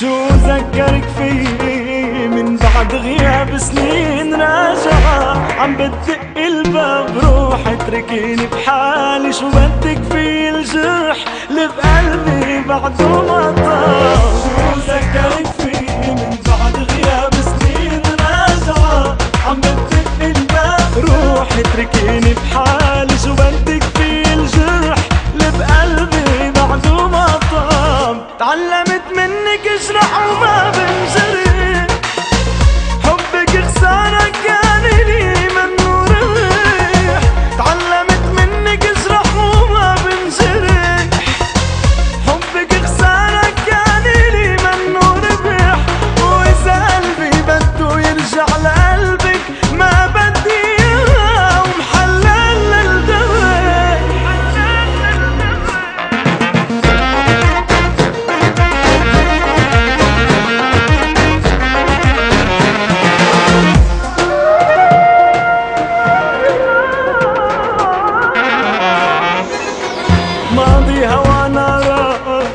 شو ذكرك فيه من بعد غياب سنين راجعة عم بدق الباب روح اتركيني بحالي شو بدك في الجرح اللي بقلبي بعده ما طاب شو ذكرك فيه من بعد غياب سنين راجعة عم بدق الباب روح اتركيني بحالي شو بدك في الجرح اللي بقلبي بعده ما طاب تعلمت منك اجرح وما بنجرح حبك خسارة كان لي منه ربح تعلمت منك اجرح وما بنجرح حبك خسارة كان لي منه ربح واذا قلبي بده يرجع لقلبك ما بدي اياه ومحلل للدواء ماضي هوانا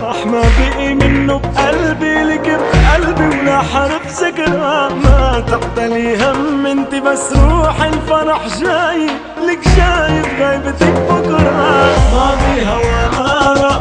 راح ما بقي منه بقلبي لك بقلبي ولا حرف ذكرى ما تعتلي هم انت بس روح الفرح جاي لك شايف غيبتك بكرة ماضي هوانا